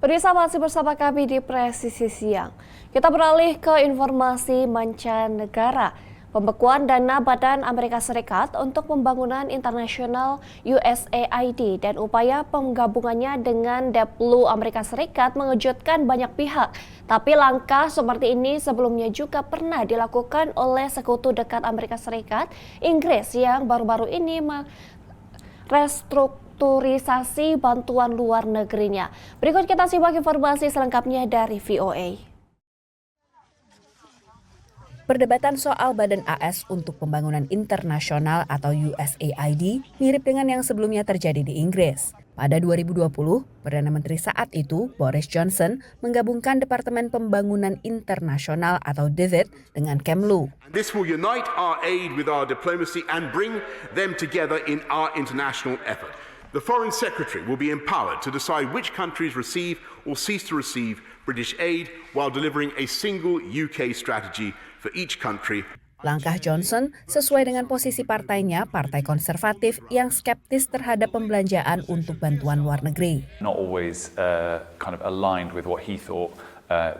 Pemirsa masih bersama kami di Presisi Siang. Kita beralih ke informasi mancanegara. Pembekuan dana Badan Amerika Serikat untuk pembangunan internasional USAID dan upaya penggabungannya dengan Deplu Amerika Serikat mengejutkan banyak pihak. Tapi langkah seperti ini sebelumnya juga pernah dilakukan oleh sekutu dekat Amerika Serikat, Inggris, yang baru-baru ini restrukturisasi bantuan luar negerinya. Berikut kita simak informasi selengkapnya dari VOA. Perdebatan soal Badan AS untuk Pembangunan Internasional atau USAID mirip dengan yang sebelumnya terjadi di Inggris. Pada 2020, Perdana Menteri saat itu, Boris Johnson, menggabungkan Departemen Pembangunan Internasional atau DFID dengan Kemlu. This will unite our aid with our diplomacy and bring them together in our international effort. The Foreign Secretary will be empowered to decide which countries receive or cease to receive British aid while delivering a single UK strategy for each country. Langkah Johnson sesuai dengan posisi partainya, Partai Konservatif yang skeptis terhadap pembelanjaan untuk bantuan luar negeri. Not always kind of aligned with what he thought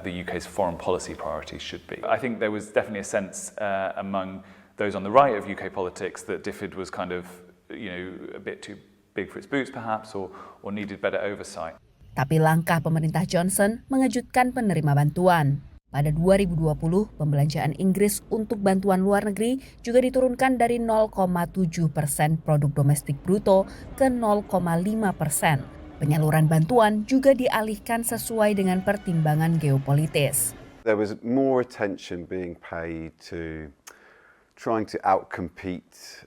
the UK's foreign policy priorities should be. I think there was definitely a sense among those on the right of UK politics that DFID was kind of, a bit too big for its boots perhaps or needed better oversight. Tapi langkah pemerintah Johnson mengejutkan penerima bantuan. Pada 2020, pembelanjaan Inggris untuk bantuan luar negeri juga diturunkan dari 0,7% produk domestik bruto ke 0,5%. Penyaluran bantuan juga dialihkan sesuai dengan pertimbangan geopolitis. There was more attention being paid to trying to outcompete,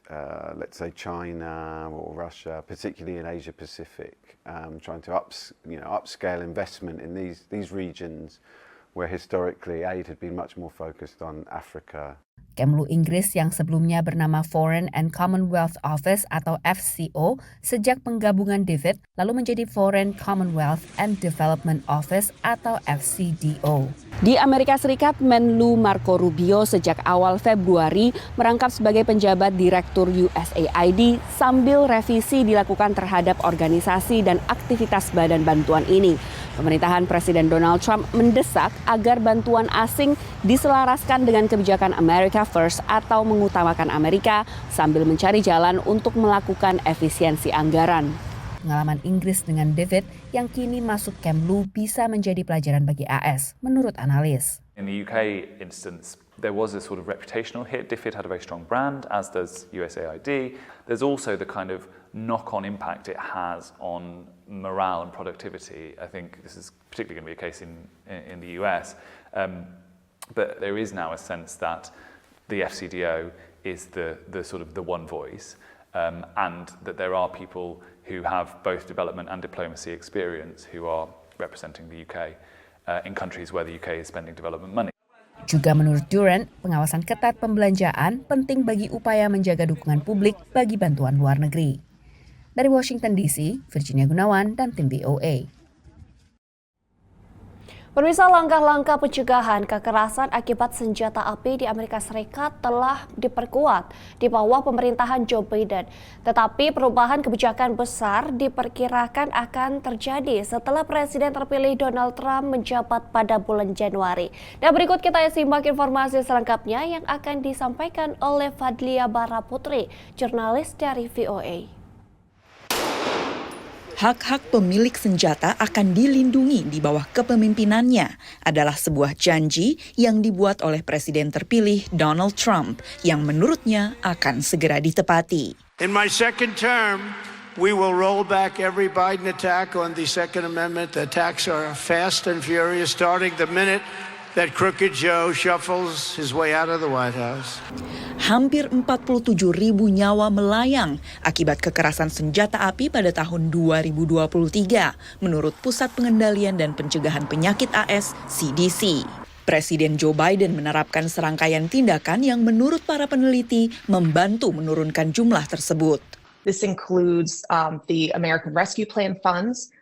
let's say, China or Russia, particularly in Asia Pacific, trying to upscale investment in these regions where historically aid had been much more focused on Africa. Kemlu Inggris yang sebelumnya bernama Foreign and Commonwealth Office atau FCO sejak penggabungan DFID lalu menjadi Foreign Commonwealth and Development Office atau FCDO. Di Amerika Serikat, Menlu Marco Rubio sejak awal Februari merangkap sebagai penjabat Direktur USAID sambil revisi dilakukan terhadap organisasi dan aktivitas badan bantuan ini. Pemerintahan Presiden Donald Trump mendesak agar bantuan asing diselaraskan dengan kebijakan America First atau mengutamakan Amerika sambil mencari jalan untuk melakukan efisiensi anggaran. Pengalaman Inggris dengan DFID yang kini masuk Kemlu bisa menjadi pelajaran bagi AS, menurut analis. In the UK instance, there was a sort of reputational hit. DFID had a very strong brand, as does USAID. There's also the kind of knock-on impact it has on morale and productivity. I think this is particularly going to be a case in the US. But there is now a sense that the FCDO is the sort of the one voice, and that there are people who have both development and diplomacy experience who are representing the UK in countries where the UK is spending development money. Juga menurut Durant, pengawasan ketat pembelanjaan penting bagi upaya menjaga dukungan publik bagi bantuan luar negeri. Dari Washington DC, Virginia Gunawan dan tim VOA. Pemirsa, langkah-langkah pencegahan kekerasan akibat senjata api di Amerika Serikat telah diperkuat di bawah pemerintahan Joe Biden. Tetapi perubahan kebijakan besar diperkirakan akan terjadi setelah Presiden terpilih Donald Trump menjabat pada bulan Januari. Dan berikut kita simak informasi selengkapnya yang akan disampaikan oleh Fadlia Baraputri, jurnalis dari VOA. Hak-hak pemilik senjata akan dilindungi di bawah kepemimpinannya adalah sebuah janji yang dibuat oleh Presiden terpilih Donald Trump yang menurutnya akan segera ditepati. In my second term, we will roll back every Biden attack on the Second Amendment. The attacks are fast and furious, starting the minute that Crooked Joe shuffles his way out of the White House. Hampir 47.000 nyawa melayang akibat kekerasan senjata api pada tahun 2023, menurut Pusat Pengendalian dan Pencegahan Penyakit AS, CDC. Presiden Joe Biden menerapkan serangkaian tindakan yang menurut para peneliti membantu menurunkan jumlah tersebut. This includes the American Rescue Plan funds,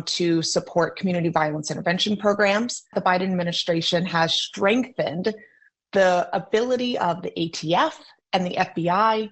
to support community violence intervention programs. The Biden administration has strengthened the ability of the ATF and the FBI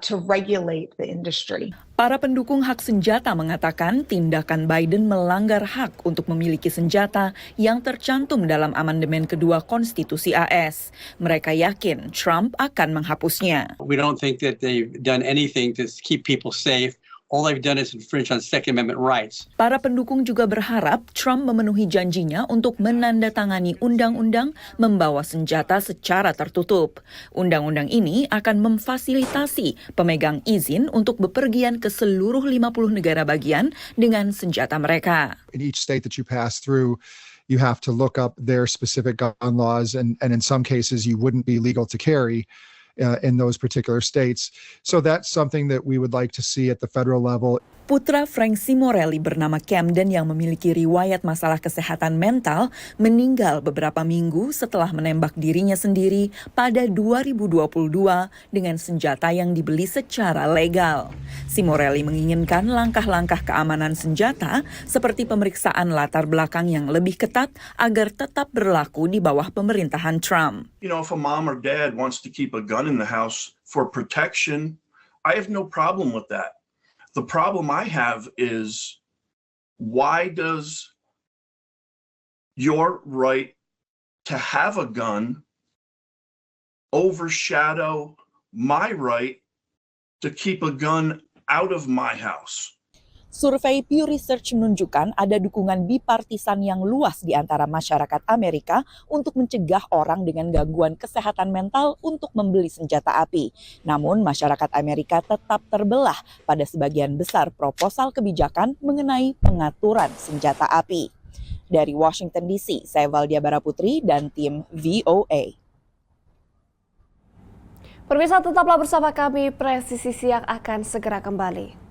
to regulate the industry. Para pendukung hak senjata mengatakan tindakan Biden melanggar hak untuk memiliki senjata yang tercantum dalam amandemen kedua Konstitusi AS. Mereka yakin Trump akan menghapusnya. We don't think that they've done anything to keep people safe. All they've done is infringe on Second Amendment rights. Para pendukung juga berharap Trump memenuhi janjinya untuk menandatangani undang-undang membawa senjata secara tertutup. Undang-undang ini akan memfasilitasi pemegang izin untuk bepergian ke seluruh 50 negara bagian dengan senjata mereka. In each state that you pass through, you have to look up their specific gun laws, and in some cases you wouldn't be legal to carry in those particular states. So that's something that we would like to see at the federal level. Putra Frank Simorelli bernama Camden yang memiliki riwayat masalah kesehatan mental meninggal beberapa minggu setelah menembak dirinya sendiri pada 2022 dengan senjata yang dibeli secara legal. Simorelli menginginkan langkah-langkah keamanan senjata seperti pemeriksaan latar belakang yang lebih ketat agar tetap berlaku di bawah pemerintahan Trump. You know, if a mom or dad wants to keep a gun in the house for protection, I have no problem with that. The problem I have is, why does your right to have a gun overshadow my right to keep a gun out of my house? Survei Pew Research menunjukkan ada dukungan bipartisan yang luas di antara masyarakat Amerika untuk mencegah orang dengan gangguan kesehatan mental untuk membeli senjata api. Namun masyarakat Amerika tetap terbelah pada sebagian besar proposal kebijakan mengenai pengaturan senjata api. Dari Washington DC, saya Valdia Baraputri dan tim VOA. Pemirsa, tetaplah bersama kami, Presisi Siang akan segera kembali.